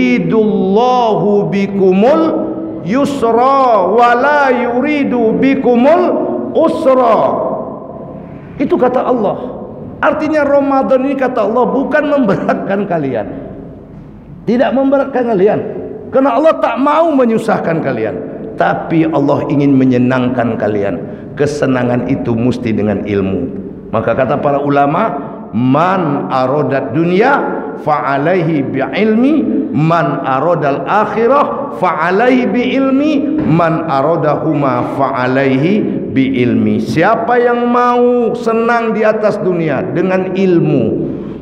yuridullahu bikumul yusra wa la yuridu bikumul usra. Itu kata Allah. Artinya Ramadan ini kata Allah bukan memberatkan kalian, tidak memberatkan kalian, karena Allah tak mau menyusahkan kalian, tapi Allah ingin menyenangkan kalian. Kesenangan itu mesti dengan ilmu. Maka kata para ulama, man arodat dunya fa'alaihi bi'ilmi, man arodal akhirah fa'alaihi bi'ilmi, man arodahuma fa'alaihi bi'ilmi. Siapa yang mau senang di atas dunia dengan ilmu,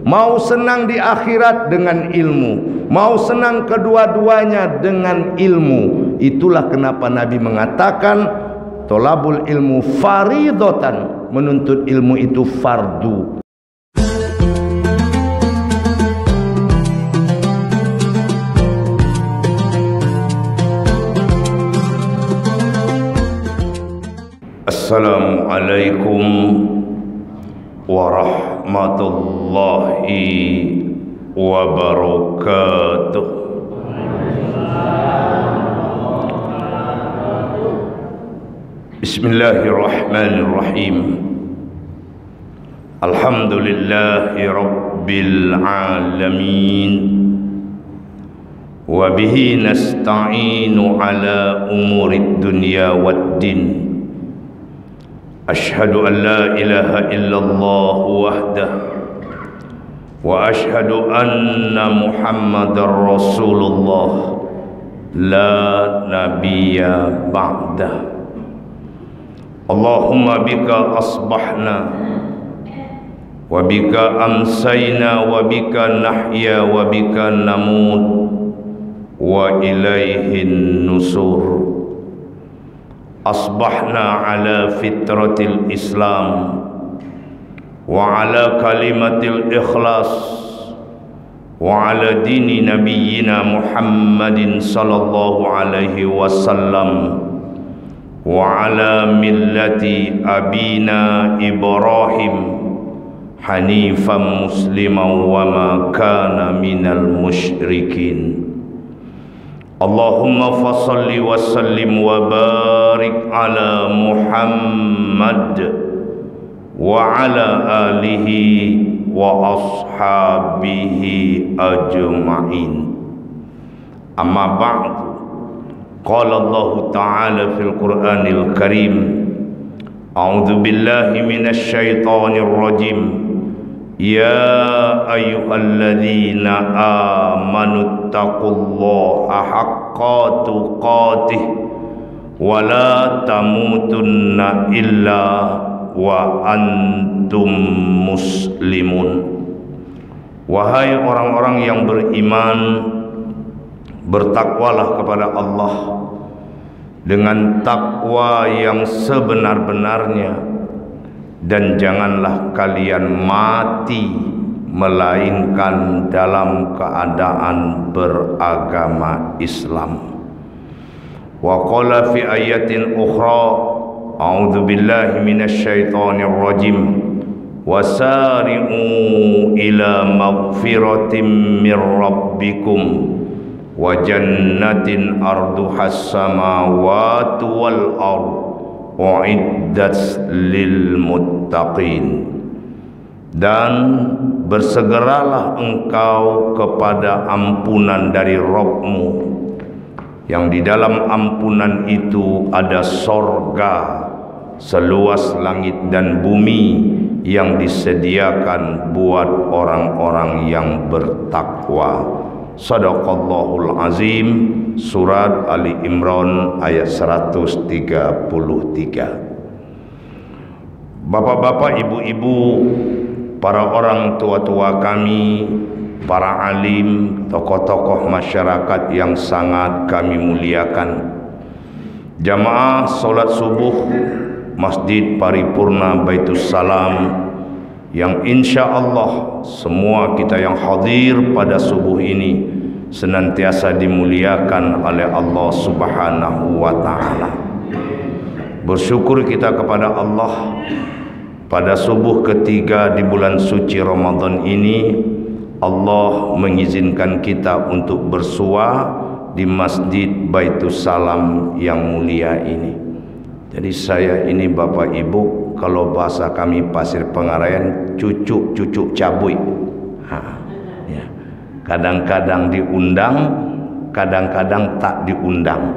mau senang di akhirat dengan ilmu, mau senang kedua-duanya dengan ilmu. Itulah kenapa Nabi mengatakan tolabul ilmu faridatan, menuntut ilmu itu fardu. Assalamualaikum warahmatullahi wabarakatuh. Bismillahirrahmanirrahim. Alhamdulillahi rabbil alamin. Wa bihi nasta'inu ala umurid dunya waddin. Ashhadu an la ilaha illallah wahdah wa ashhadu anna Muhammadar Rasulullah la nabiyya ba'dah. Allahumma bika asbahna wa bika amsayna wa bika nahya wa bika namut wa ilaihin nusur. Asbahna ala fitratil Islam wa ala kalimatil ikhlas wa ala dini nabiyyina Muhammadin sallallahu alaihi wasallam wa ala millati abina Ibrahim hanifan musliman wa ma kana minal musyrikin. Allahumma fasalli wa sallim wa barik ala Muhammad wa ala alihi wa ashabihi ajma'in. Amma ba'du. Qala Allah Ta'ala fil Qur'anil Karim, a'udzu billahi minasy syaithanir rajim. Ya ayyuhalladzina amanu taqullaha haqqa tuqatih wa la tamutunna illa wa antum muslimun. Wahai orang-orang yang beriman, bertakwalah kepada Allah dengan takwa yang sebenar-benarnya, dan janganlah kalian mati melainkan dalam keadaan beragama Islam. Wa qala fi ayatin ukhra, a'udzu billahi minasy syaithanir rajim, wasari'u ila maghfiratin mir rabbikum wa jannatin arduhas samawati wal ardh uiddat lil muttaqin. Dan bersegeralah engkau kepada ampunan dari Rabbmu, yang di dalam ampunan itu ada sorga seluas langit dan bumi yang disediakan buat orang-orang yang bertakwa. Shadaqallahul azim. Surat Ali Imran ayat 133. Bapak-bapak, ibu-ibu, para orang tua-tua kami, para alim, tokoh-tokoh masyarakat yang sangat kami muliakan, jamaah solat subuh Masjid Paripurna Baitus Salam, yang insya Allah semua kita yang hadir pada subuh ini senantiasa dimuliakan oleh Allah Subhanahu wa ta'ala. Bersyukur kita kepada Allah pada subuh ketiga di bulan suci Ramadan ini, Allah mengizinkan kita untuk bersua di Masjid Baitus Salam yang mulia ini. Jadi saya ini Bapak Ibu, kalau bahasa kami Pasir Pengarayan, cucuk cabui. Ya. Kadang-kadang diundang, kadang-kadang tak diundang.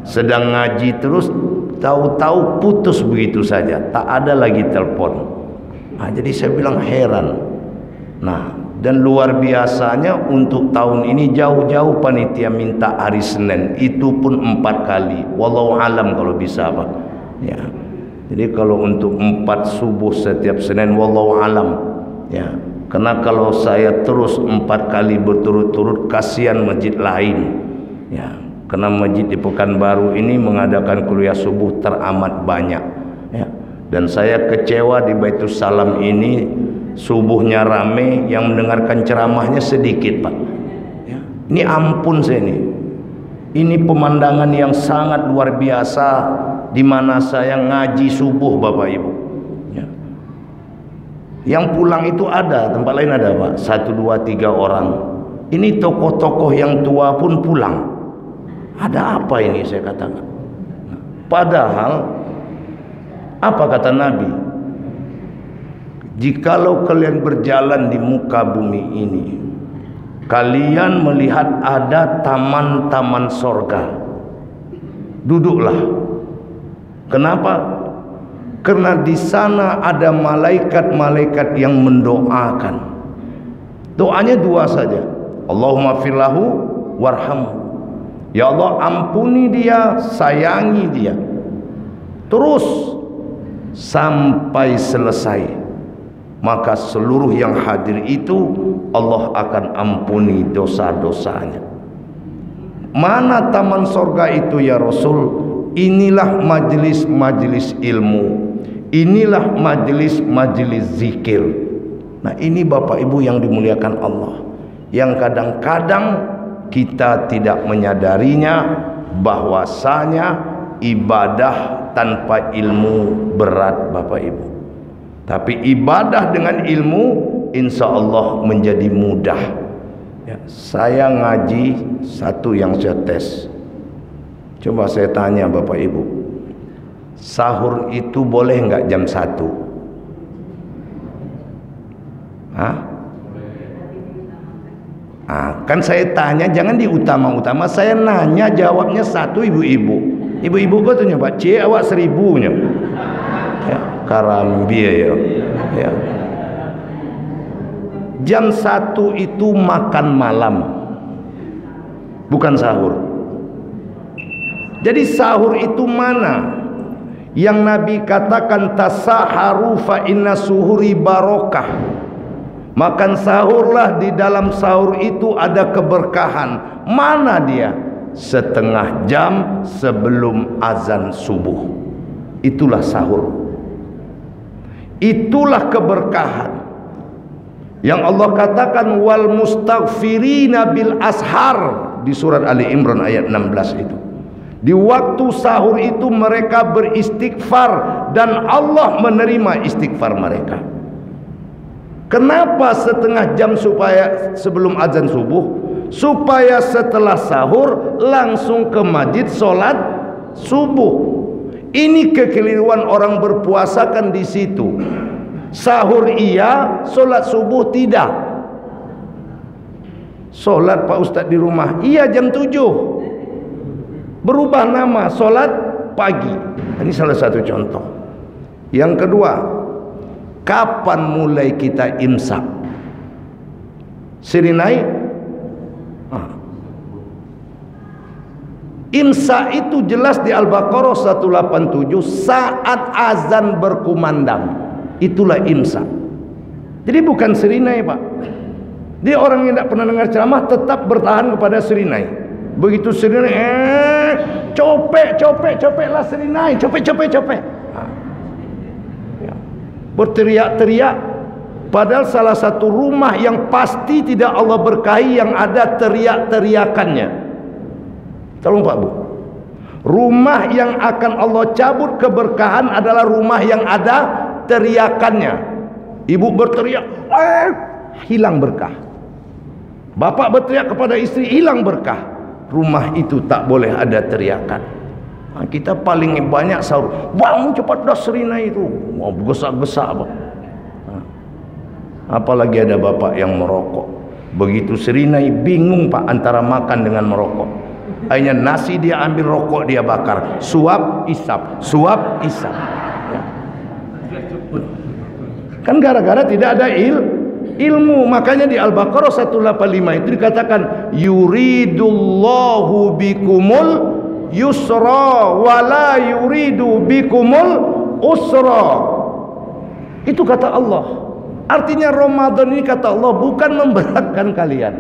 Sedang ngaji terus, tahu-tahu putus begitu saja, tak ada lagi telepon. Jadi saya bilang heran. Nah, dan luar biasanya untuk tahun ini jauh-jauh panitia minta hari Senin, itu pun 4 kali. Wallahu alam kalau bisa Pak. Ya. Jadi kalau untuk 4 subuh setiap Senin, wallahu alam. Ya. Karena kalau saya terus 4 kali berturut-turut, kasihan masjid lain. Ya. Karena masjid di Pekanbaru ini mengadakan kuliah subuh teramat banyak. Ya. Dan saya kecewa di Baitus Salam ini. Subuhnya rame, yang mendengarkan ceramahnya sedikit Pak. Ya. Ini ampun saya ini. Ini pemandangan yang sangat luar biasa di mana saya ngaji subuh Bapak Ibu. Ya. Yang pulang itu ada, tempat lain ada Pak. 1, 2, 3 orang. Ini tokoh-tokoh yang tua pun pulang. Ada apa ini saya katakan. Padahal apa kata Nabi? Jikalau kalian berjalan di muka bumi ini, kalian melihat ada taman-taman sorga, duduklah. Kenapa? Karena di sana ada malaikat-malaikat yang mendoakan. Doanya 2 saja. Allahumma firlahu warhamhu. Ya Allah, ampuni dia, sayangi dia. Terus sampai selesai. Maka seluruh yang hadir itu Allah akan ampuni dosa-dosanya. Mana taman sorga itu ya Rasul? Inilah majelis-majelis ilmu, inilah majelis-majelis zikir. Nah ini Bapak Ibu yang dimuliakan Allah, yang kadang-kadang kita tidak menyadarinya, bahwasanya ibadah tanpa ilmu berat Bapak Ibu. Tapi ibadah dengan ilmu insya Allah menjadi mudah. Ya, saya ngaji satu yang saya tes. Coba saya tanya Bapak Ibu, sahur itu boleh nggak jam 1? Kan saya tanya, jangan diutama-utama. Saya nanya, jawabnya 1 ibu-ibu. Ibu-ibu kok tuh nyoba, awak 1000-nya. Ya, karambia ya. Jam 1 itu makan malam, bukan sahur. Jadi sahur itu mana? Yang Nabi katakan tasaharu fa inna suhuri barokah. Makan sahurlah, di dalam sahur itu ada keberkahan. Mana dia? Setengah jam sebelum azan subuh. Itulah sahur. Itulah keberkahan yang Allah katakan wal mustaghfirina bil ashar di surat Ali Imran ayat 16 itu. Di waktu sahur itu mereka beristighfar dan Allah menerima istighfar mereka. Kenapa setengah jam supaya sebelum azan subuh? Supaya setelah sahur langsung ke masjid sholat subuh. Ini kekeliruan orang berpuasa kan di situ. Sahur iya, sholat subuh tidak. Sholat Pak Ustadz di rumah, iya jam 7. Berubah nama, sholat pagi. Ini salah satu contoh. Yang kedua, kapan mulai kita imsak? Sirinai? Imsak itu jelas di Al-Baqarah 187, saat azan berkumandang. Itulah imsak. Jadi bukan sirinai Pak. Dia orang yang tidak pernah dengar ceramah tetap bertahan kepada sirinai. Begitu sirinai, copek lah sirinai, copek. Berteriak-teriak. Padahal salah satu rumah yang pasti tidak Allah berkahi yang ada teriak-teriakannya. Tolong Pak Bu, rumah yang akan Allah cabut keberkahan adalah rumah yang ada teriakannya. Ibu berteriak, hilang berkah. Bapak berteriak kepada istri, hilang berkah. Rumah itu tak boleh ada teriakan. Kita paling banyak sahur, bangun cepat dah serinai itu, mau gesak-gesak apa. Apalagi ada bapak yang merokok, begitu serinai bingung Pak antara makan dengan merokok. Akhirnya nasi dia ambil, rokok dia bakar, suap isap, suap isap. Kan gara-gara tidak ada ilmu. Makanya di Al-Baqarah 185 itu dikatakan yuridullahu bikumul yusra wala yuridu bikumul usra. Itu kata Allah. Artinya Ramadan ini kata Allah bukan memberatkan kalian,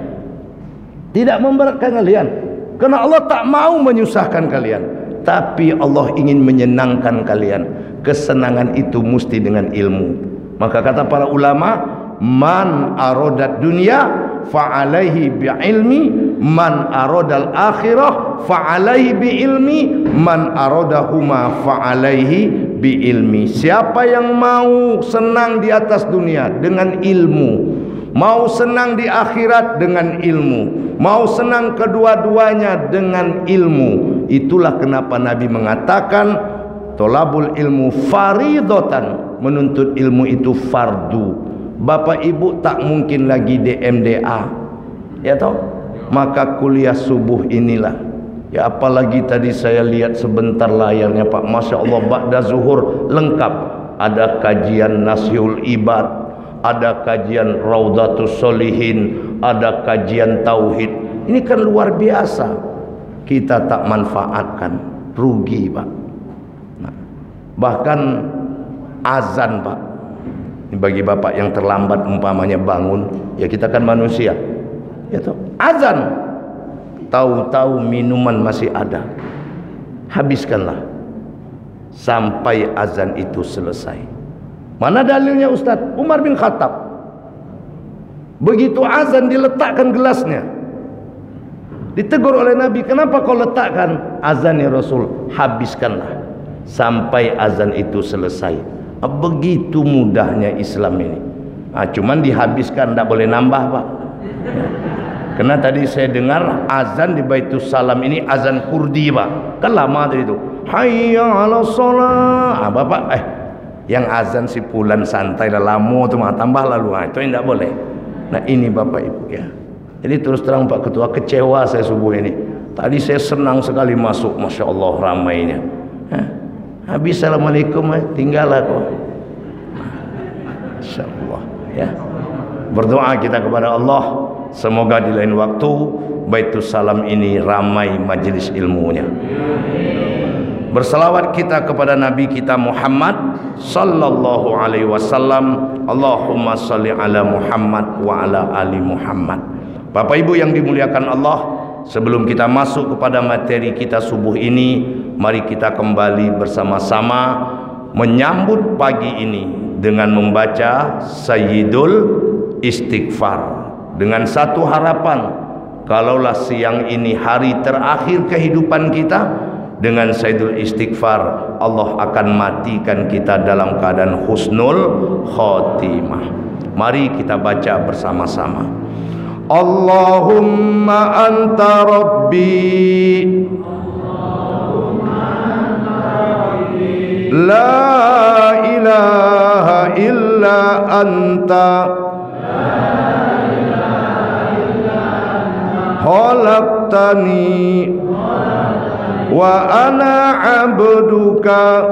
tidak memberatkan kalian, karena Allah tak mau menyusahkan kalian, tapi Allah ingin menyenangkan kalian. Kesenangan itu mesti dengan ilmu. Maka kata para ulama, man arodat dunya fa'alaihi bi'ilmi, man arodal akhirah fa'alaihi bi'ilmi, man arodahuma fa'alaihi bi'ilmi. Siapa yang mau senang di atas dunia dengan ilmu, mau senang di akhirat dengan ilmu, mau senang kedua-duanya dengan ilmu, itulah kenapa Nabi mengatakan tolabul ilmu faridotan, menuntut ilmu itu fardu. Bapak ibu tak mungkin lagi DMDA, ya toh? Maka kuliah subuh inilah, ya apalagi tadi saya lihat sebentar layarnya Pak, Masya Allah, ba'da zuhur lengkap. Ada kajian Nasyul Ibad, ada kajian Raudatus Solihin, ada kajian Tauhid. Ini kan luar biasa. Kita tak manfaatkan, rugi Pak. Nah, bahkan azan Pak, ini bagi bapak yang terlambat umpamanya bangun, ya kita kan manusia, ya toh, azan, tahu-tahu minuman masih ada, habiskanlah sampai azan itu selesai. Mana dalilnya Ustaz? Umar bin Khattab begitu azan diletakkan gelasnya, ditegur oleh Nabi, kenapa kau letakkan azan ya Rasul? Habiskanlah sampai azan itu selesai. Begitu mudahnya Islam ini. Cuman dihabiskan, tidak boleh nambah Pak. Karena tadi saya dengar azan di Baitus Salam ini azan Kurdi Pak, kan lama tadi itu. Hayya 'alas shalah. Bapak yang azan si Pulan santai dah lama tu mah, tambah lalu. Itu yang tidak boleh. Nah ini Bapak Ibu ya. Jadi terus terang Pak Ketua, kecewa saya subuh ini. Tadi saya senang sekali masuk, Masya Allah ramainya. Habis assalamualaikum tinggal aku. Insyaallah ya. Berdoa kita kepada Allah, semoga di lain waktu Baitus Salam ini ramai majelis ilmunya. Berselawat kita kepada Nabi kita Muhammad sallallahu alaihi wasallam. Allahumma shalli ala Muhammad wa ala ali Muhammad. Bapak Ibu yang dimuliakan Allah, sebelum kita masuk kepada materi kita subuh ini, mari kita kembali bersama-sama menyambut pagi ini dengan membaca Sayyidul Istighfar, dengan satu harapan, kalaulah siang ini hari terakhir kehidupan kita, dengan Sayyidul Istighfar Allah akan matikan kita dalam keadaan husnul khotimah. Mari kita baca bersama-sama. Allahumma anta rabbi la ilaha illa anta khalaqtani wa ana abduka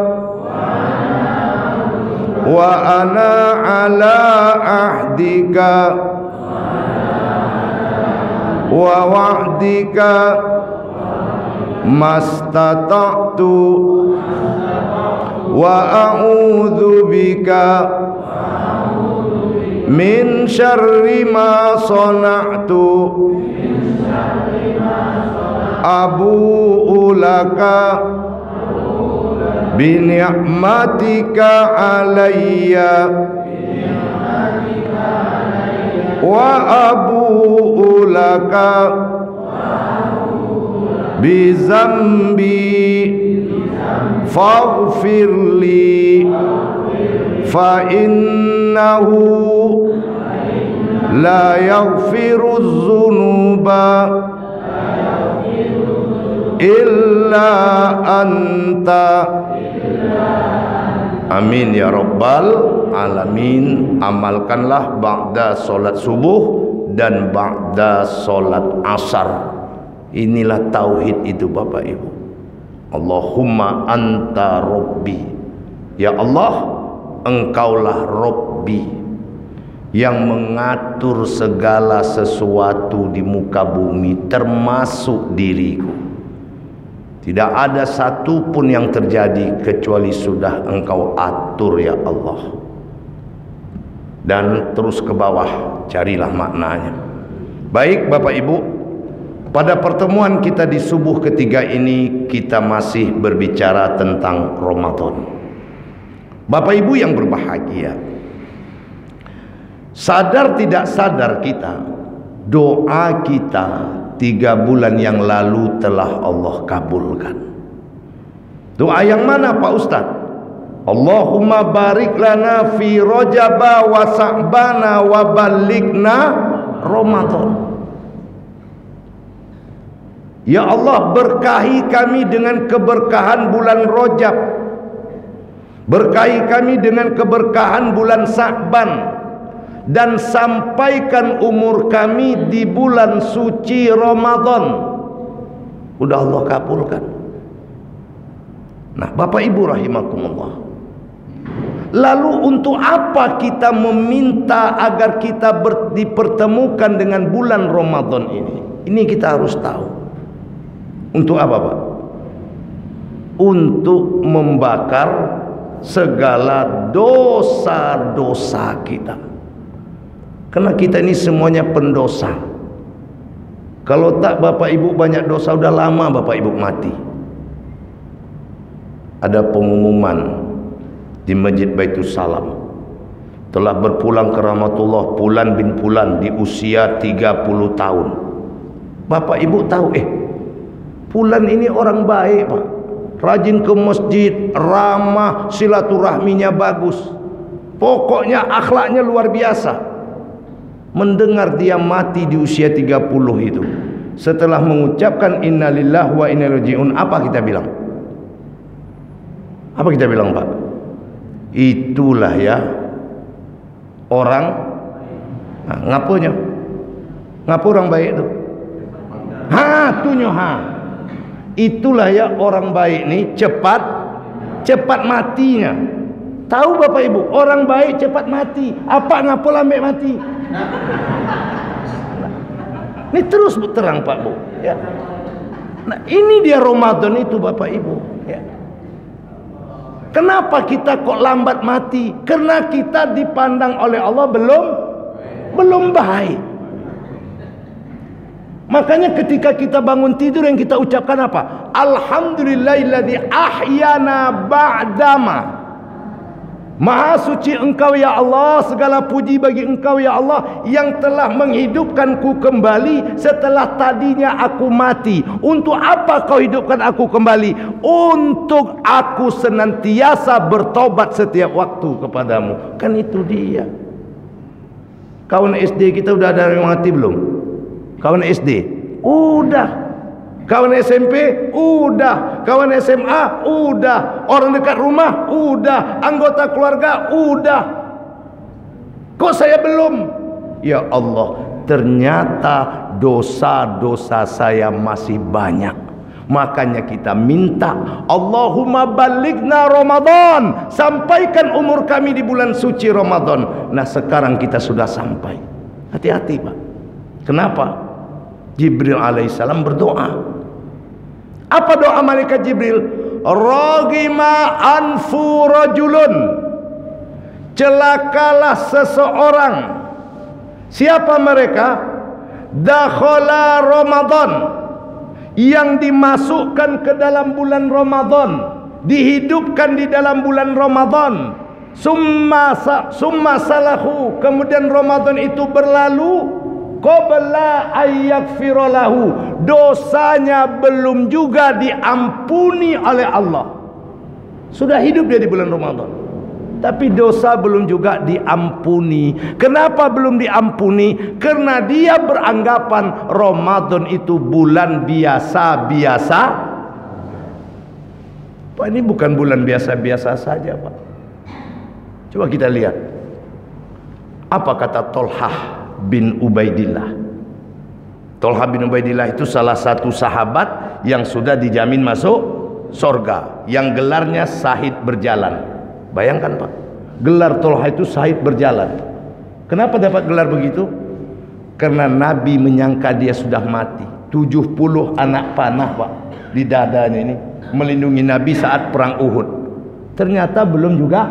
wa ana ala ahdika wa wa'dika mastata'tu wa a'udzu bika min syarri ma sana'tu abu'u laka bi ni'matika alayya wa abu'u laka bi zambi faghfirli fa innahu la yaghfiruz dzunuba illa anta. Amin ya rabbal alamin. Amalkanlah ba'da solat subuh dan ba'da solat asar. Inilah tauhid itu Bapak Ibu. Allahumma anta rabbi. Ya Allah, engkaulah Rabbi yang mengatur segala sesuatu di muka bumi, termasuk diriku. Tidak ada satu pun yang terjadi kecuali sudah engkau atur ya Allah. Dan terus ke bawah, carilah maknanya. Baik Bapak Ibu, pada pertemuan kita di subuh ketiga ini kita masih berbicara tentang Ramadan. Bapak Ibu yang berbahagia, sadar tidak sadar kita, doa kita 3 bulan yang lalu telah Allah kabulkan. Doa yang mana Pak Ustaz? Allahumma barik lana fi Rajaba wa Sa'bana wa balighna Ramadan. Ya Allah, berkahi kami dengan keberkahan bulan Rajab, berkahi kami dengan keberkahan bulan Sa'ban, dan sampaikan umur kami di bulan suci Ramadan. Udah Allah kabulkan. Nah Bapak Ibu rahimakumullah, lalu untuk apa kita meminta agar kita dipertemukan dengan bulan Ramadan ini? Ini kita harus tahu. Untuk apa Pak? Untuk membakar segala dosa-dosa kita. Karena kita ini semuanya pendosa. Kalau tak Bapak Ibu banyak dosa, udah lama Bapak Ibu mati. Ada pengumuman di Masjid Baitul Salam, telah berpulang ke rahmatullah Fulan bin Fulan di usia 30 tahun. Bapak Ibu tahu, Fulan ini orang baik Pak, rajin ke masjid, ramah, silaturahminya bagus, pokoknya akhlaknya luar biasa. Mendengar dia mati di usia 30 itu, setelah mengucapkan innalillahi wa inna ilaihi raji'un, apa kita bilang? Apa kita bilang Pak? Itulah ya orang, ngapunya, ngapu orang baik itu. Itulah ya orang baik nih, cepat matinya. Tahu Bapak Ibu, orang baik cepat mati. Apa ngapu lambe mati? Ini terus terang Pak Bu ya. Nah ini dia Ramadan itu Bapak Ibu ya. Kenapa kita kok lambat mati? Karena kita dipandang oleh Allah belum baik. Makanya ketika kita bangun tidur yang kita ucapkan apa? Alhamdulillahilladzi ahyana ba'dama. Maha suci Engkau ya Allah, segala puji bagi Engkau ya Allah yang telah menghidupkanku kembali setelah tadinya aku mati. Untuk apa Kau hidupkan aku kembali? Untuk aku senantiasa bertobat setiap waktu kepadamu. Kan itu dia. Kawan SD kita udah ada yang mati belum? Kawan SD? Udah. Kawan SMP? Udah. Kawan SMA? Udah. Orang dekat rumah? Udah. Anggota keluarga? Udah. Kok saya belum? Ya Allah, ternyata dosa-dosa saya masih banyak. Makanya kita minta, Allahumma balighna Ramadan, sampaikan umur kami di bulan suci Ramadan. Nah sekarang kita sudah sampai. Hati-hati Pak. Kenapa? Jibril alaihissalam berdoa. Apa doa malaikat Jibril? Ragima anfu rajulun, celakalah seseorang. Siapa mereka? Dakhala Ramadan, yang dimasukkan ke dalam bulan Ramadan, dihidupkan di dalam bulan Ramadan. Summa salahu, kemudian Ramadan itu berlalu, qabla ayyagfiralahu, dosanya belum juga diampuni oleh Allah. Sudah hidup dia di bulan Ramadan, tapi dosa belum juga diampuni. Kenapa belum diampuni? Karena dia beranggapan Ramadan itu bulan biasa-biasa. Pak, ini bukan bulan biasa-biasa saja, Pak. Coba kita lihat apa kata Tolhah bin Ubaidillah. Tolhah bin Ubaidillah itu salah satu sahabat yang sudah dijamin masuk surga, yang gelarnya Syahid Berjalan. Bayangkan, Pak, gelar Tolhah itu Syahid Berjalan. Kenapa dapat gelar begitu? Karena Nabi menyangka dia sudah mati. 70 anak panah, Pak, di dadanya ini melindungi Nabi saat perang Uhud. Ternyata belum juga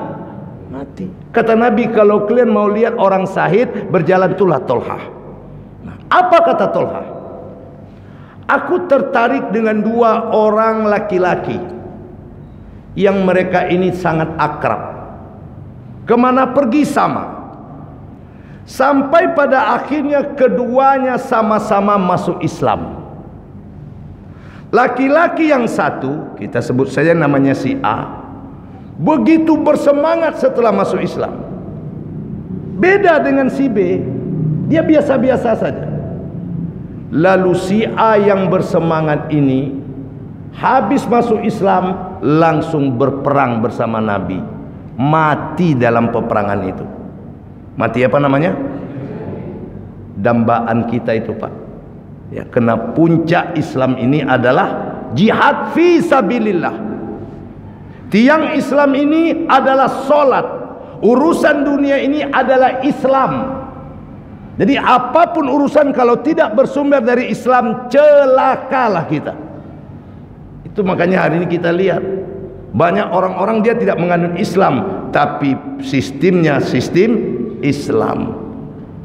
mati. Kata Nabi, kalau kalian mau lihat orang syahid berjalan, itulah Tolhah. Nah, apa kata Tolhah? Aku tertarik dengan dua orang laki-laki yang mereka ini sangat akrab. Kemana pergi sama. Sampai pada akhirnya keduanya sama-sama masuk Islam. Laki-laki yang satu, kita sebut saja namanya si A, begitu bersemangat setelah masuk Islam. Beda dengan si B, dia biasa-biasa saja. Lalu si A yang bersemangat ini habis masuk Islam langsung berperang bersama Nabi, mati dalam peperangan itu. Mati apa namanya? Dambaan kita itu, Pak. Ya, kena puncak Islam ini adalah jihad fi sabilillah. Tiang Islam ini adalah solat. Urusan dunia ini adalah Islam. Jadi apapun urusan kalau tidak bersumber dari Islam, celakalah kita. Itu makanya hari ini kita lihat banyak orang-orang dia tidak menganut Islam, tapi sistemnya sistem Islam.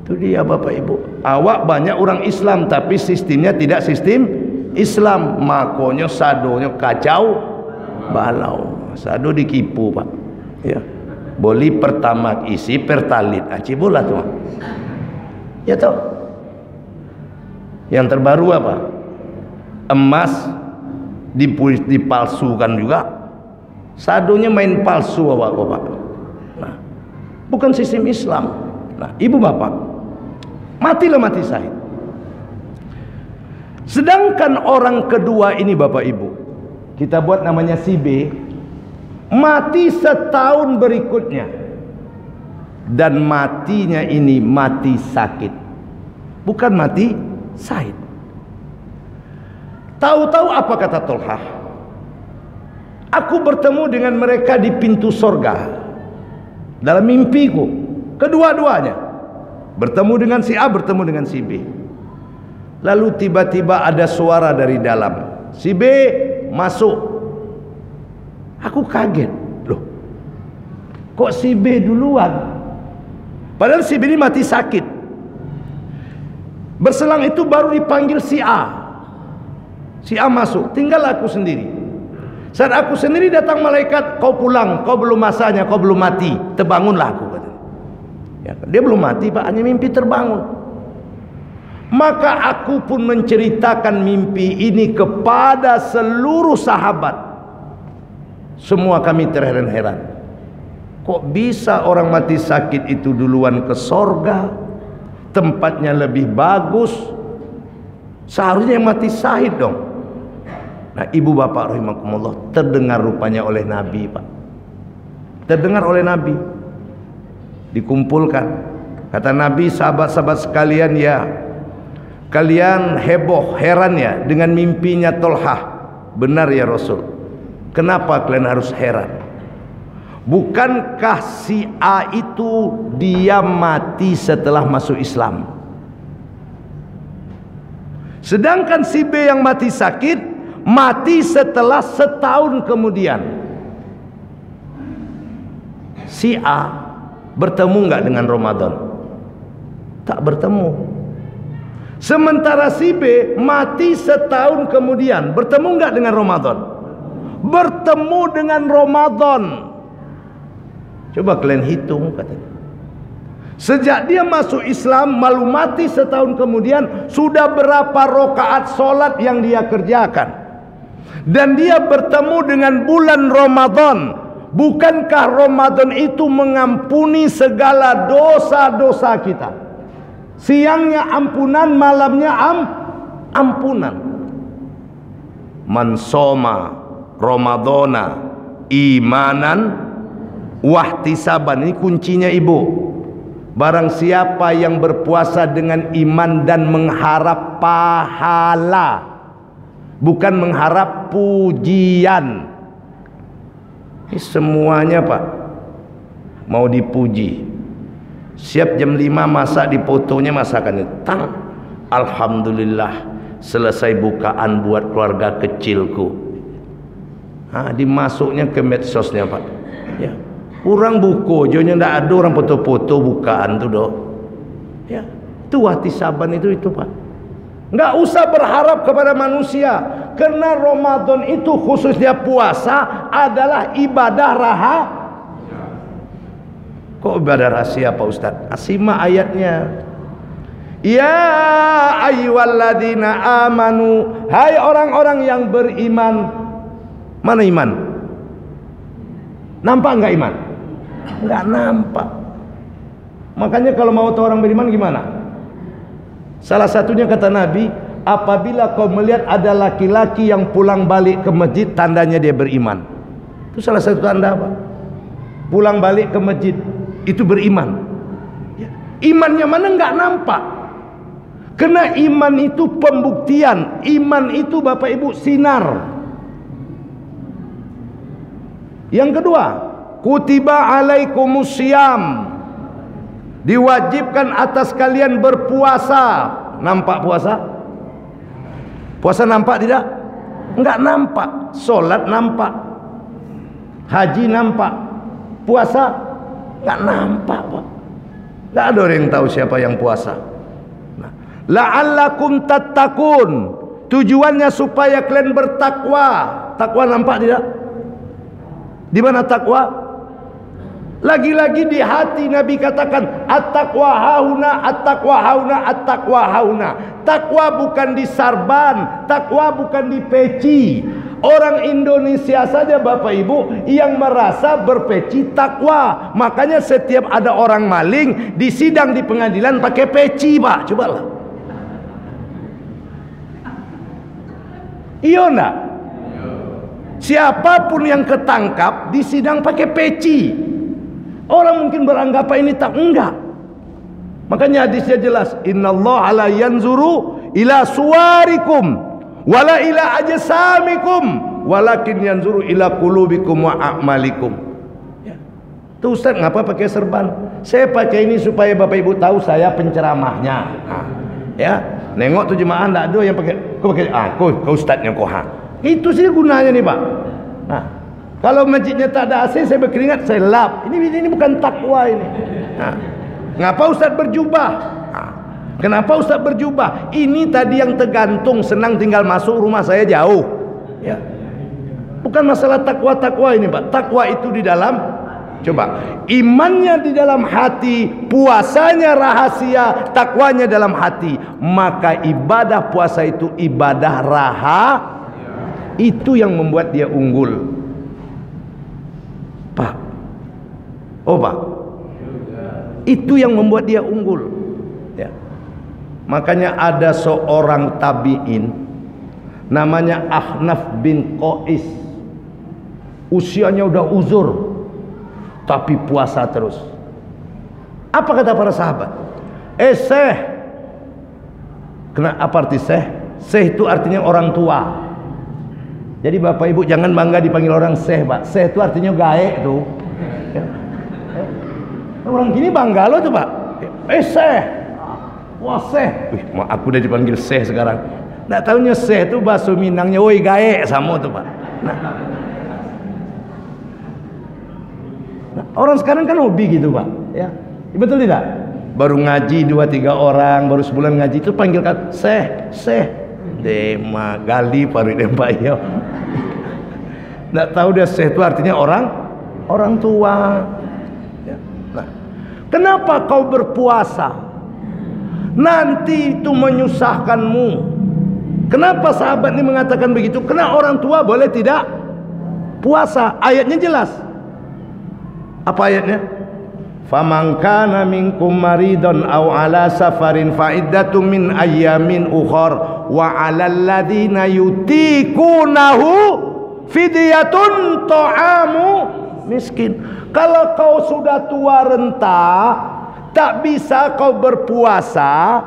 Itu dia, Bapak Ibu. Awak banyak orang Islam tapi sistemnya tidak sistem Islam. Makanya sadonya kacau balau. Sado dikipu, Pak. Ya. Boli pertama isi pertalit. Aci bola tuh. Ya toh. Yang terbaru apa? Emas dipalsukan juga. Sadonya main palsu, Bapak. Nah, bukan sistem Islam. Nah, Ibu Bapak, matilah mati syahid. Sedangkan orang kedua ini, Bapak Ibu, kita buat namanya si B, mati setahun berikutnya, dan matinya ini mati sakit, bukan mati syahid. Tahu-tahu apa kata Tolhah? Aku bertemu dengan mereka di pintu sorga dalam mimpiku, kedua-duanya bertemu dengan si A, bertemu dengan si B. Lalu tiba-tiba ada suara dari dalam. Si B masuk. Aku kaget, loh, kok si B duluan? Padahal si B ini mati sakit. Berselang itu baru dipanggil si A. Si A masuk, tinggal aku sendiri. Saat aku sendiri datang malaikat, kau pulang, kau belum masanya, kau belum mati, terbangunlah aku. Ya, dia belum mati, Pak, hanya mimpi terbangun. Maka aku pun menceritakan mimpi ini kepada seluruh sahabat. Semua kami terheran-heran. Kok bisa orang mati sakit itu duluan ke sorga? Tempatnya lebih bagus. Seharusnya yang mati syahid dong. Nah, Ibu Bapak rahimakumullah, terdengar rupanya oleh Nabi, Pak. Terdengar oleh Nabi. Dikumpulkan. Kata Nabi, sahabat-sahabat sekalian, ya, kalian heboh, heran ya dengan mimpinya Tolhah. Benar ya Rasul. Kenapa kalian harus heran? Bukankah si A itu dia mati setelah masuk Islam? Sedangkan si B yang mati sakit mati setelah setahun kemudian. Si A bertemu nggak dengan Ramadan? Tak bertemu. Sementara si B mati setahun kemudian, bertemu nggak dengan Ramadan? Bertemu dengan Ramadan. Coba kalian hitung, katanya. Sejak dia masuk Islam, malu mati setahun kemudian, sudah berapa rakaat solat yang dia kerjakan? Dan dia bertemu dengan bulan Ramadan. Bukankah Ramadan itu mengampuni segala dosa-dosa kita? Siangnya ampunan, malamnya ampunan. Man soma Ramadana imanan wahtisaban. Ini kuncinya ibu. Barang siapa yang berpuasa dengan iman dan mengharap pahala, bukan mengharap pujian. Ini semuanya Pak mau dipuji. Siap jam 5 masak, di fotonya masakannya tang, alhamdulillah selesai bukaan buat keluarga kecilku. Dimasuknya ke medsosnya Pak ya. Orang buku jonya ndak ada orang foto-foto bukaan tu doh. Ya, itu wahtisaban itu Pak. Enggak usah berharap kepada manusia, karena Ramadan itu khususnya puasa adalah ibadah rahasia. Kok ibadah rahasia Pak Ustaz? Simak ayatnya. Ya ayyuhalladzina amanu, hai orang-orang yang beriman. Mana iman? Nampak enggak iman? Enggak nampak. Makanya kalau mau tahu orang beriman gimana? Salah satunya kata Nabi, apabila kau melihat ada laki-laki yang pulang balik ke masjid, tandanya dia beriman. Itu salah satu tanda apa? Pulang balik ke masjid itu beriman. Imannya mana enggak nampak. Karena iman itu pembuktian. Iman itu Bapak Ibu sinar. Yang kedua, kutiba alaikumusiyam, diwajibkan atas kalian berpuasa. Nampak puasa? Puasa nampak tidak? Enggak nampak. Solat nampak, haji nampak, puasa enggak nampak Pak. Enggak ada orang yang tahu siapa yang puasa. La'allakum tattaqun, tujuannya supaya kalian bertakwa. Takwa nampak tidak? Di mana takwa? Lagi-lagi di hati. Nabi katakan at-taqwa hauna, at-taqwa hauna, at-taqwa hauna. Takwa bukan di sarban, takwa bukan di peci. Orang Indonesia saja Bapak Ibu yang merasa berpeci takwa. Makanya setiap ada orang maling di sidang di pengadilan pakai peci Pak. Cobalah. Iya enggak? Siapapun yang ketangkap di sidang pakai peci, orang mungkin beranggapan ini tak, enggak. Makanya hadisnya jelas, innallaha la yanzuru ila suwarikum wala ila ajsamikum walakin yanzuru ila qulubikum wa a'malikum. Ya. Tuh Ustaz ngapa pakai serban? Saya pakai ini supaya Bapak Ibu tahu saya penceramahnya. Ya, nengok tuh jemaah enggak ada yang pakai, kau pakai kau ustaznya kau Itu sih gunanya nih Pak. Nah, kalau masjidnya tak ada AC, saya berkeringat, saya lap. Ini bukan takwa ini. Nah, ngapa Ustaz berjubah? Nah, kenapa Ustaz berjubah? Ini tadi yang tergantung, senang tinggal masuk, rumah saya jauh. Ya, bukan masalah takwa ini Pak. Takwa itu di dalam, coba, imannya di dalam hati, puasanya rahasia, takwanya dalam hati. Maka ibadah puasa itu ibadah rahasia. Itu yang membuat dia unggul Pak. Oh Pak, itu yang membuat dia unggul ya. Makanya ada seorang tabi'in namanya Ahnaf bin Qais. Usianya udah uzur, tapi puasa terus. Apa kata para sahabat? Syekh. Kenapa arti syekh? Syekh itu artinya orang tua. Jadi Bapak Ibu jangan bangga dipanggil orang syekh Pak. Syekh itu artinya gaek tuh ya. Orang gini bangga loh tuh Pak. Syekh. Wah syekh. Aku udah dipanggil syekh sekarang. Nggak tahunya syekh itu bahasa Minangnya woi gaek sama tuh Pak. Nah, orang sekarang kan hobi gitu Pak ya. Betul tidak? Baru ngaji 2-3 orang, baru sebulan ngaji itu panggil kan syekh. Dema gali paru dempa yo. Nggak tahu dia syekh itu artinya orang tua. Ya. Nah, kenapa kau berpuasa? Nanti itu menyusahkanmu. Kenapa sahabat ini mengatakan begitu? Karena orang tua boleh tidak puasa. Ayatnya jelas. Apa ayatnya? Faman kana minkum maridun aw ala safarin fa iddatun min ayyamin ukhar wa 'alal ladzina yutiqunahu fidyatun ta'amu miskin. Kalau kau sudah tua renta, tak bisa kau berpuasa,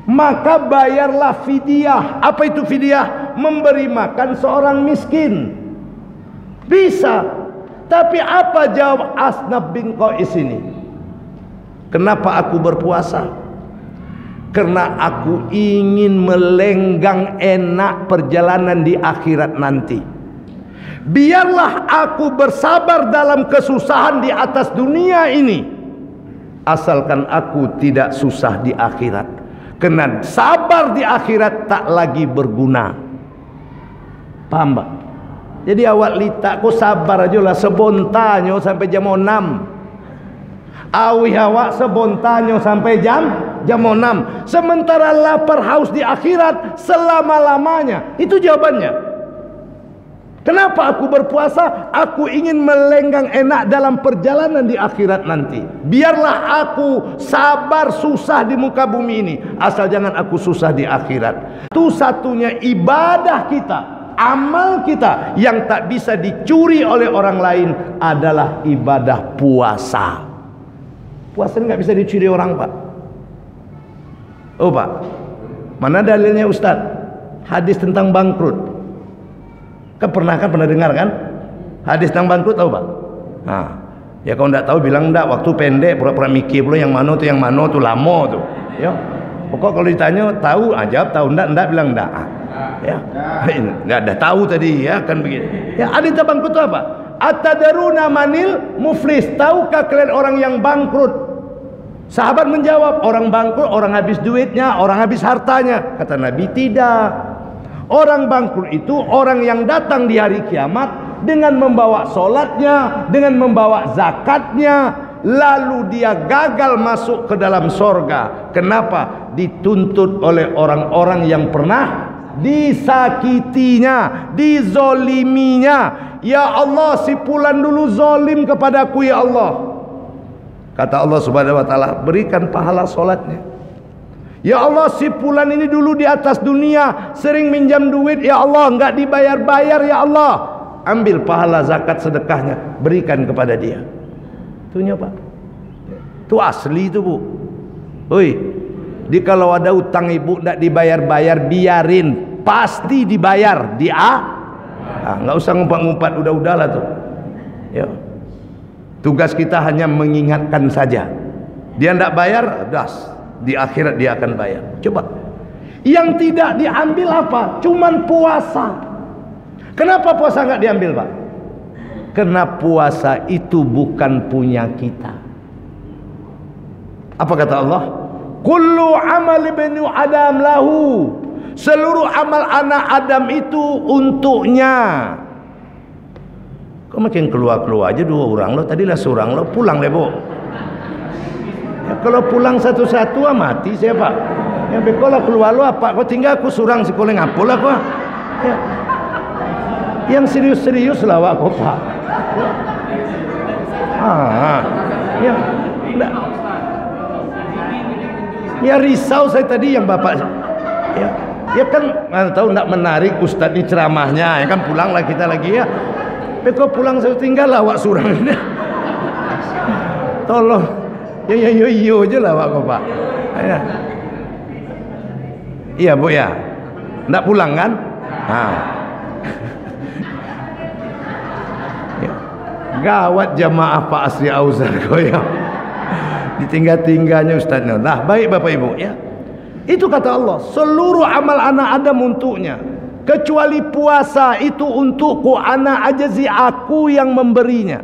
maka bayarlah fidyah. Apa itu fidyah? Memberi makan seorang miskin. Bisa. Tapi apa jawab Asnaf bin Qais ini? Kenapa aku berpuasa? Karena aku ingin melenggang enak perjalanan di akhirat nanti. Biarlah aku bersabar dalam kesusahan di atas dunia ini, asalkan aku tidak susah di akhirat. Karena sabar di akhirat tak lagi berguna. Paham tak? Jadi awak litak kau sabar aja lah sebontanyo sampai jam 6. Awi awak sebontanyo sampai jam 6. Sementara lapar haus di akhirat selama-lamanya. Itu jawabannya. Kenapa aku berpuasa? Aku ingin melenggang enak dalam perjalanan di akhirat nanti. Biarlah aku sabar susah di muka bumi ini, asal jangan aku susah di akhirat. Itu satunya ibadah kita, amal kita yang tak bisa dicuri oleh orang lain adalah ibadah puasa. Puasa nggak bisa dicuri orang, Pak. Oh, Pak, mana dalilnya Ustaz? Hadis tentang bangkrut. Kan pernah dengar kan? Hadis tentang bangkrut tahu, Pak? Nah, ya kalau enggak tahu bilang enggak, waktu pendek pura-pura mikir pula yang mana tuh lama tuh. Ya. Pokok kalau ditanya tahu, jawab tahu, enggak bilang enggak. Ya. Enggak ada tahu tadi ya kan begitu. Ya, hadis tentang bangkrut itu apa? Atadaruna manil muflis? Tahukah kalian orang yang bangkrut? Sahabat menjawab, orang bangkrut orang habis duitnya, orang habis hartanya. Kata Nabi, tidak. Orang bangkrut itu orang yang datang di hari kiamat dengan membawa solatnya, dengan membawa zakatnya, lalu dia gagal masuk ke dalam sorga. Kenapa? Dituntut oleh orang-orang yang pernah disakitinya, dizoliminya. Ya Allah, si fulan dulu zolim kepadaku ya Allah. Kata Allah Subhanahu wa taala, berikan pahala solatnya. Ya Allah, si fulan ini dulu di atas dunia sering minjam duit, ya Allah enggak dibayar-bayar, ya Allah, ambil pahala zakat sedekahnya, berikan kepada dia. Itunya, Pak. Itu asli itu, Bu. Oi, di kalau ada utang ibu enggak dibayar-bayar, biarin, pasti dibayar nggak usah ngumpat-ngumpat, udah-udahlah tuh. Ya. Tugas kita hanya mengingatkan saja. Dia enggak bayar, das. Di akhirat dia akan bayar. Coba. Yang tidak diambil apa? Cuman puasa. Kenapa puasa nggak diambil, Pak? Karena puasa itu bukan punya kita. Apa kata Allah? Kullu amal ibnu Adam lahu. Seluruh amal anak Adam itu untuknya. Kok makin keluar aja dua orang lo? Tadilah seorang lo, pulang deh, Bu. Ya, kalau pulang satu-satu mati saya, Pak. Yang bekola keluar lo apa? Kau tinggal aku surang sekolah ngapul aku. Ya. Yang serius-serius lah aku, Pak. Ya, enggak. Ya risau saya tadi yang Bapak. Ya kan tahu enggak menarik Ustadz ini ceramahnya. Ya kan pulang lah kita lagi ya. Beko pulang saya tinggal lah awak surang ini. Tolong. Ya aja lah Pak. Ya. Iya, Bu ya. Enggak pulang kan? Ya. Gawat jamaah Pak Asri Auzar kok ya. Ditinggal-tinggalnya Ustaznya. Nah, baik Bapak Ibu ya. Itu kata Allah, seluruh amal anak Adam untuknya. Kecuali puasa itu untukku, anak ajazi, aku yang memberinya.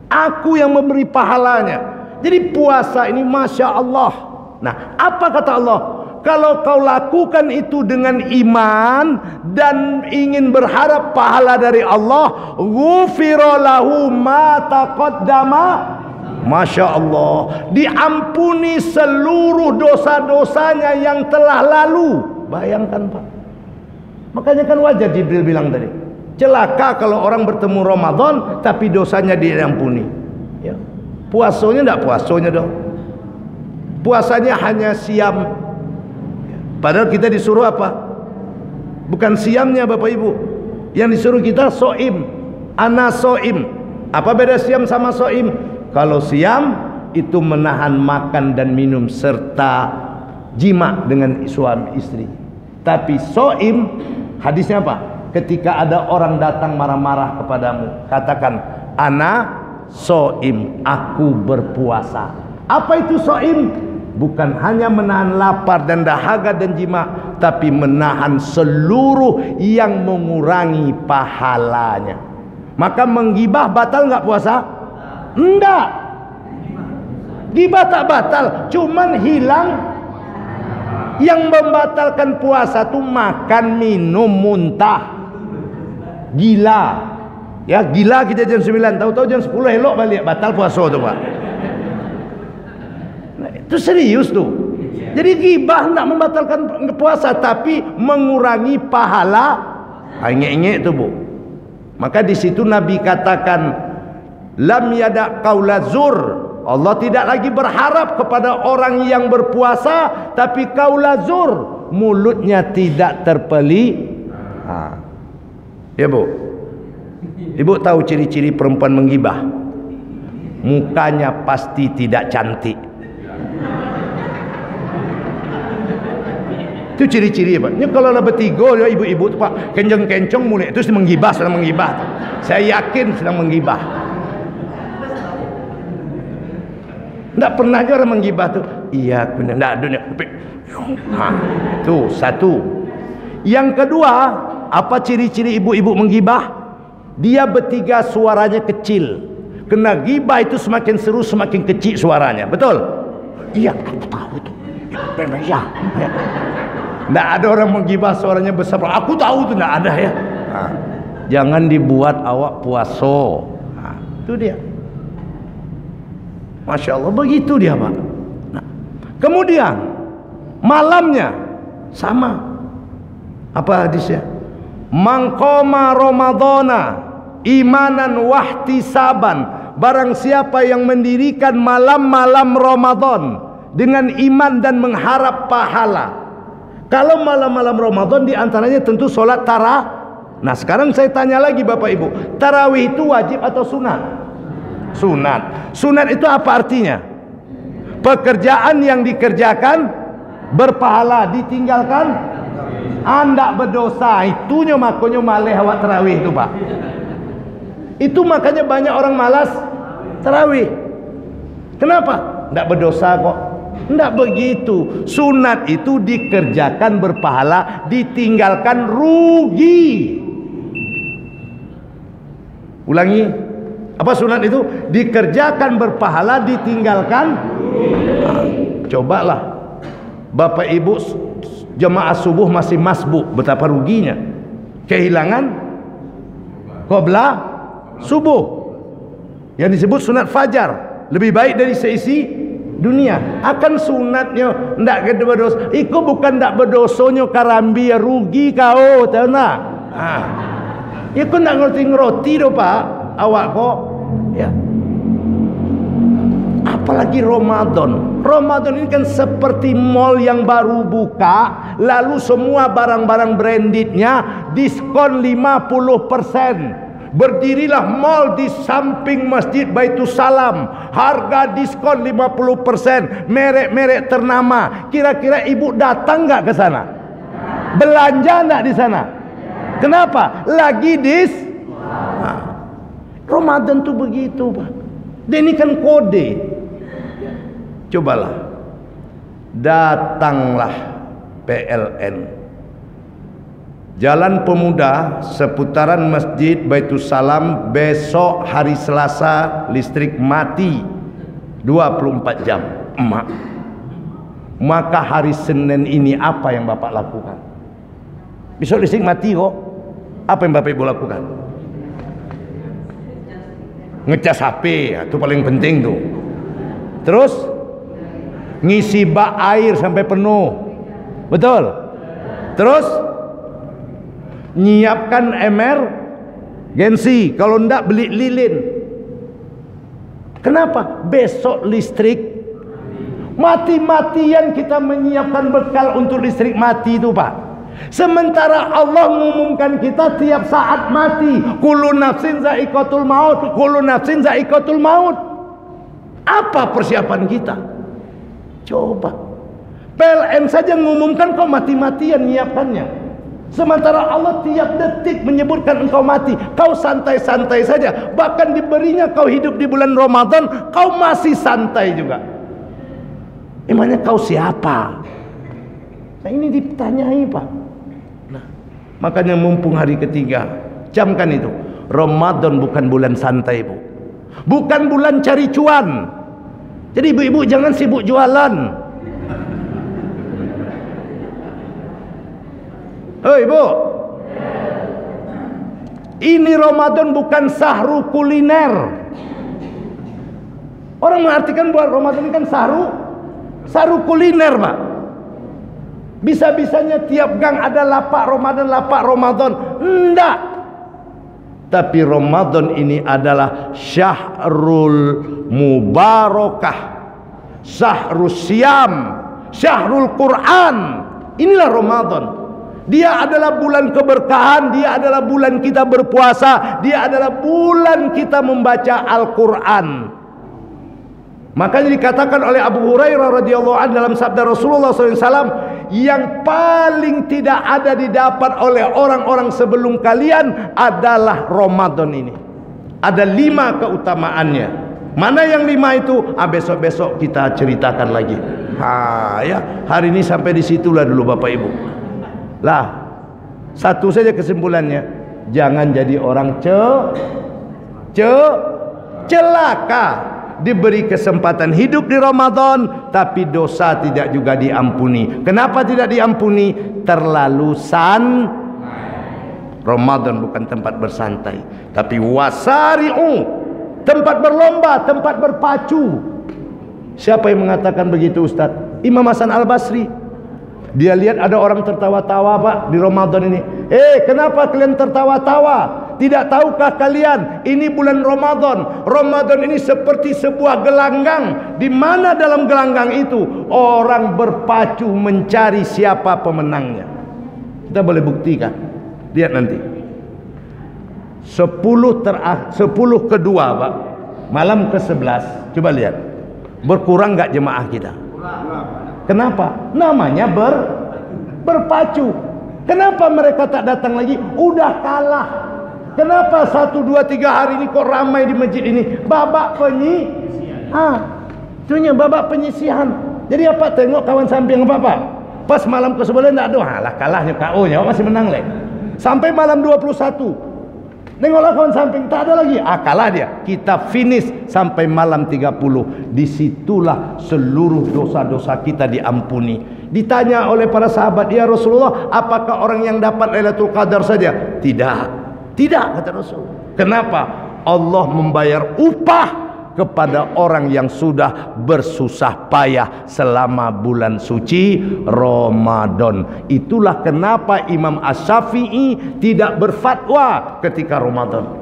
Aku yang memberi pahalanya. Jadi puasa ini Masya Allah. Nah, apa kata Allah? Kalau kau lakukan itu dengan iman dan ingin berharap pahala dari Allah, ghufira lahu ma taqaddama. Masya Allah, diampuni seluruh dosa-dosanya yang telah lalu. Bayangkan, Pak. Makanya kan wajar Jibril bilang tadi, celaka kalau orang bertemu Ramadan tapi dosanya diampuni. Puasanya enggak puasanya dong. Puasanya hanya siam. Padahal kita disuruh apa? Bukan siamnya Bapak Ibu. Yang disuruh kita soim. Ana soim. Apa beda siam sama soim? Kalau siam itu menahan makan dan minum serta jima dengan suami istri. Tapi soim, hadisnya apa? Ketika ada orang datang marah-marah kepadamu, katakan ana soim, aku berpuasa. Apa itu soim? Bukan hanya menahan lapar dan dahaga dan jima, tapi menahan seluruh yang mengurangi pahalanya. Maka menggibah batal nggak puasa? Enggak. Gibah tak batal, cuman hilang. Yang membatalkan puasa tuh makan, minum, muntah, gila. Ya gila kita jam 9, tahu-tahu jam 10 elok balik, batal puasa tuh Pak. Nah, itu serius tuh. Jadi gibah enggak membatalkan puasa, tapi mengurangi pahala. Ingek-ingek tuh Bu. Maka di situ Nabi katakan, lam yada qaula zur. Allah tidak lagi berharap kepada orang yang berpuasa, tapi qaula zur, mulutnya tidak terpeli. Ya Bu. Ibu tahu ciri-ciri perempuan menggibah? Mukanya pasti tidak cantik. Itu ciri-ciri Pak. Ini kalau lah bertiga ya ibu-ibu tuh Pak, kenceng-kenceng mulai itu sedang menggibah, Saya yakin sedang menggibah. Tidak pernah aja orang menggibah tuh. Iya, benar. Tidak dunia. Tuh satu. Yang kedua, apa ciri-ciri ibu-ibu menggibah? Dia bertiga suaranya kecil. Kena gibah itu semakin seru, semakin kecil suaranya. Betul? Iya, aku tahu itu. Memang ya. Tidak ada orang menggibah suaranya besar. Aku tahu itu tidak ada ya. Jangan dibuat awak puasa. Itu dia. Masya Allah, begitu dia Pak. Nah, kemudian malamnya sama. Apa hadisnya? Man qama Ramadhana imanan wahtisaban. Barang siapa yang mendirikan malam-malam Ramadan dengan iman dan mengharap pahala. Kalau malam-malam Ramadan diantaranya tentu sholat tarawih. Nah sekarang saya tanya lagi Bapak Ibu, tarawih itu wajib atau sunat? Sunat. Sunat itu apa artinya? Pekerjaan yang dikerjakan berpahala, ditinggalkan anda berdosa. Itunya makanya malih awak tarawih itu Pak. Itu makanya banyak orang malas tarawih. Kenapa? Tidak berdosa kok. Tidak begitu. Sunat itu dikerjakan berpahala, ditinggalkan rugi. Ulangi. Apa sunat itu? Dikerjakan berpahala, ditinggalkan. Cobalah Bapak Ibu jemaah subuh masih masbuk, betapa ruginya. Kehilangan qobla subuh. Yang disebut sunat fajar, lebih baik dari seisi dunia. Akan sunatnya ndak gede berdosa. Iku bukan ndak berdosanya karambi rugi kau, tahu nak? Iku ndak ngerti do Pak. Awak kok ya. Apalagi Ramadan. Ramadan ini kan seperti mall yang baru buka, lalu semua barang-barang brandednya diskon 50%. Berdirilah mall di samping Masjid Baitus Salam, harga diskon 50%, merek-merek ternama. Kira-kira ibu datang nggak ke sana? Belanja nggak di sana? Kenapa? Lagi Ramadan tuh begitu Pak. Dan ini kan kode. Cobalah, datanglah PLN Jalan Pemuda seputaran Masjid Baitus Salam besok hari Selasa listrik mati 24 jam. Maka hari Senin ini apa yang Bapak lakukan? Besok listrik mati kok. Apa yang Bapak Ibu lakukan? Ngecas HP, itu paling penting tuh. Terus ngisi bak air sampai penuh. Betul? Terus nyiapkan emergensi, kalau enggak beli lilin. Kenapa? Besok listrik mati-matian kita menyiapkan bekal untuk listrik mati itu, Pak. Sementara Allah mengumumkan kita tiap saat mati. Kullu nafsin za'iqatul maut, kullu nafsin za'iqatul maut. Apa persiapan kita? Coba. PLN saja mengumumkan kau mati-matian menyiapkannya. Sementara Allah tiap detik menyebutkan engkau mati. Kau santai-santai saja. Bahkan diberinya kau hidup di bulan Ramadan, kau masih santai juga. Emangnya kau siapa? Nah, ini ditanyai, Pak. Nah, makanya mumpung hari ketiga, camkan itu. Ramadan bukan bulan santai, Bu. Bukan bulan cari cuan. Jadi ibu-ibu jangan sibuk jualan. Hei, Bu. Ini Ramadan bukan sahru kuliner. Orang mengartikan buat Ramadan ini kan sahru kuliner, Pak. Bisa-bisanya tiap gang ada lapak Ramadan. Enggak. Tapi Ramadan ini adalah syahrul mubarakah, syahrul siam, syahrul Quran. Inilah Ramadan. Dia adalah bulan keberkahan, dia adalah bulan kita berpuasa, dia adalah bulan kita membaca Al-Quran. Makanya dikatakan oleh Abu Hurairah radhiyallahu anhu dalam sabda Rasulullah SAW, yang paling tidak ada didapat oleh orang-orang sebelum kalian adalah Ramadan ini. Ada 5 keutamaannya. Mana yang 5 itu? Besok-besok kita ceritakan lagi. Ya, hari ini sampai di situlah dulu Bapak Ibu. Lah, satu saja kesimpulannya, jangan jadi orang celaka. Diberi kesempatan hidup di Ramadan, tapi dosa tidak juga diampuni. Kenapa tidak diampuni? Terlalu Ramadan bukan tempat bersantai, tapi wasari'u, tempat berlomba, tempat berpacu. Siapa yang mengatakan begitu, Ustaz? Imam Hasan Al-Basri. Dia lihat ada orang tertawa-tawa, Pak, di Ramadan ini. Kenapa kalian tertawa-tawa? Tidak tahukah kalian ini bulan Ramadan? Ramadan ini seperti sebuah gelanggang, di mana dalam gelanggang itu orang berpacu mencari siapa pemenangnya. Kita boleh buktikan. Lihat nanti. 10 kedua, Pak. Malam ke-11. Coba lihat. Berkurang enggak jemaah kita? Kenapa? Namanya berpacu. Kenapa mereka tak datang lagi? Udah kalah. Kenapa 1, 2, 3 hari ini kok ramai di masjid ini? Babak penyisihan. Jadi apa? Tengok kawan samping apa? Pas malam ke-11 enggak ada. Alah, kalahnya KO-nya, masih menang leh. Sampai malam 21. Tengoklah kawan samping, tak ada lagi. Kalah dia. Kita finish sampai malam 30. Disitulah seluruh dosa-dosa kita diampuni. Ditanya oleh para sahabat, ya Rasulullah, apakah orang yang dapat Lailatul Qadar saja? Tidak, kata Rasul. Kenapa? Allah membayar upah kepada orang yang sudah bersusah payah selama bulan suci Ramadan. Itulah kenapa Imam Asy-Syafi'i tidak berfatwa ketika Ramadan.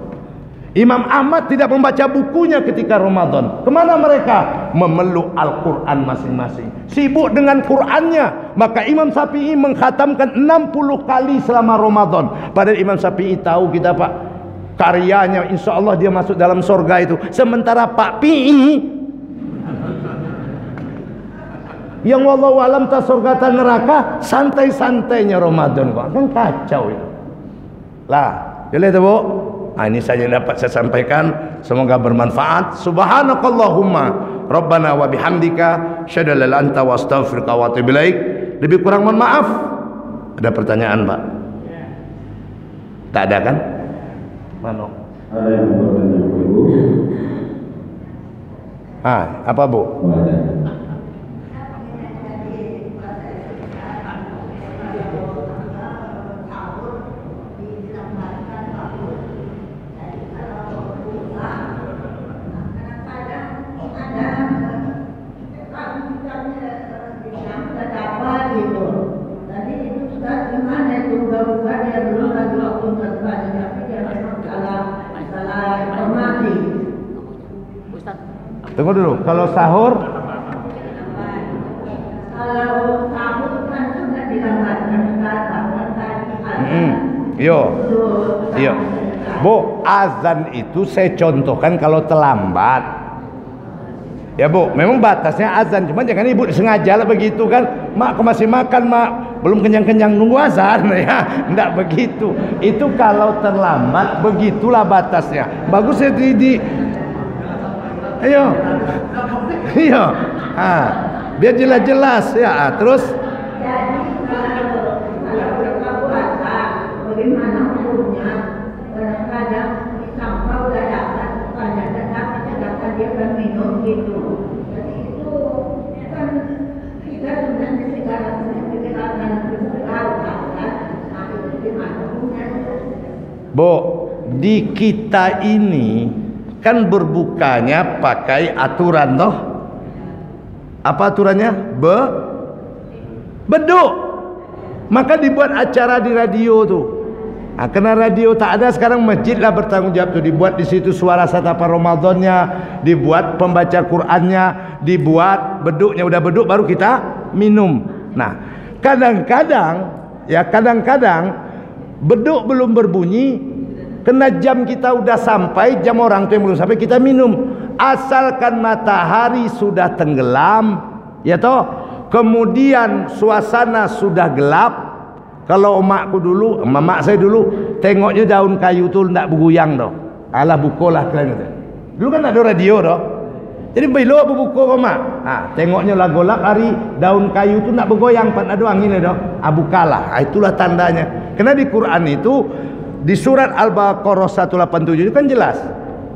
Imam Ahmad tidak membaca bukunya ketika Ramadan. Kemana mereka? Memeluk Al-Quran masing-masing. Sibuk dengan Qurannya. Maka Imam Syafi'i mengkhatamkan 60 kali selama Ramadan. Padahal Imam Syafi'i tahu kita, Pak, karyanya insya Allah dia masuk dalam surga itu. Sementara Pak Pi'i yang wallahu alam tak surga tak neraka, santai-santainya Ramadan, Pak. Kan kacau itu. Lah, boleh tu, Bu? Ini saja yang dapat saya sampaikan. Semoga bermanfaat. Subhanakallahumma Rabbana wa bihamdika asyhadu an la ilaha illa anta wa astaghfiruka wa atubu ilaik. Lebih kurang mohon maaf. Ada pertanyaan, Pak? Tak ada kan? Mana? Ada yang bertanya, Bu. Apa, Bu? Ada. Tunggu dulu. Kalau sahur? Kalau sahur kan sudah dilambatkan sekarang tadi. Yo. Bu, azan itu saya contohkan kalau terlambat. Ya Bu, memang batasnya azan, cuma jangan ibu sengaja lah begitu kan. Mak, kau masih makan mak, belum kenyang-kenyang nunggu azan ya. Enggak begitu. Itu kalau terlambat, begitulah batasnya. Bagus ya di ayo. Iya. Biar jelas-jelas ya. Terus Jadi kalau mereka puasa, bagaimana hukumnya? Kadang-kadang sampah udah dapat, sedangkan dia kan minum gitu. Jadi itu kan kita sebenarnya sekarang nah itu gimana hukumnya? Bu, di kita ini kan berbukanya pakai aturan toh. Apa aturannya? Beduk. Maka dibuat acara di radio tuh. Nah, karena radio tak ada sekarang, masjid lah bertanggung jawab tuh. Dibuat di situ suara satapa Ramadannya, dibuat pembaca Qur'annya, dibuat beduknya. Udah beduk baru kita minum. Nah, kadang-kadang beduk belum berbunyi, kena jam kita udah sampai, jam orang tuh yang belum sampai kita minum. Asalkan matahari sudah tenggelam, ya toh, kemudian suasana sudah gelap. Kalau emakku dulu, mamak saya dulu, tengoknya daun kayu tuh ndak bergoyang doh. Alah bukolah kalian kata. Dulu kan ada radio doh. Jadi belok buko mak. Tengoknya lah golap hari daun kayu tuh ndak bergoyang, pan ada angin doh. Bukalah. Itulah tandanya. Karena di Quran itu di surat Al-Baqarah 187 itu kan jelas,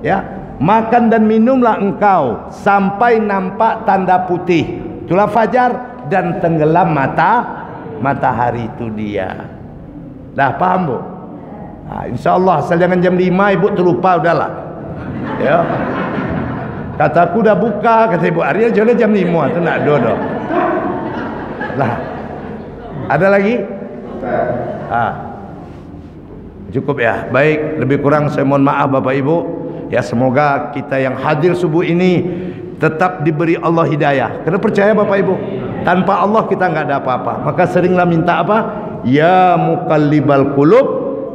ya. Makan dan minumlah engkau sampai nampak tanda putih, itulah fajar, dan tenggelam matahari itu dia. Dah paham Bu? InsyaAllah asal jangan jam 5 ibu terlupa udahlah. Ya. Kataku dah buka, kata ibu Arya jangan jam 5 itu nak dodo. Lah. Ada lagi? Cukup ya. Baik, lebih kurang saya mohon maaf Bapak Ibu. Ya, semoga kita yang hadir subuh ini tetap diberi Allah hidayah. Karena percaya Bapak Ibu, tanpa Allah kita nggak ada apa-apa. Maka seringlah minta apa? Ya muqallibal qulub,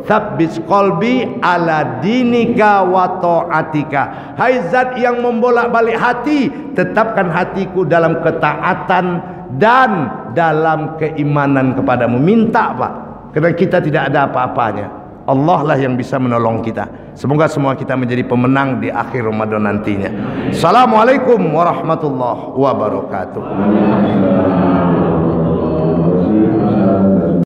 tsabbit qalbi ala dinika wa ta'atika. Hai zat yang membolak-balik hati, tetapkan hatiku dalam ketaatan dan dalam keimanan kepadamu. Minta Pak, karena kita tidak ada apa-apanya. Allah lah yang bisa menolong kita. Semoga semua kita menjadi pemenang di akhir Ramadan nantinya. Assalamualaikum warahmatullahi wabarakatuh.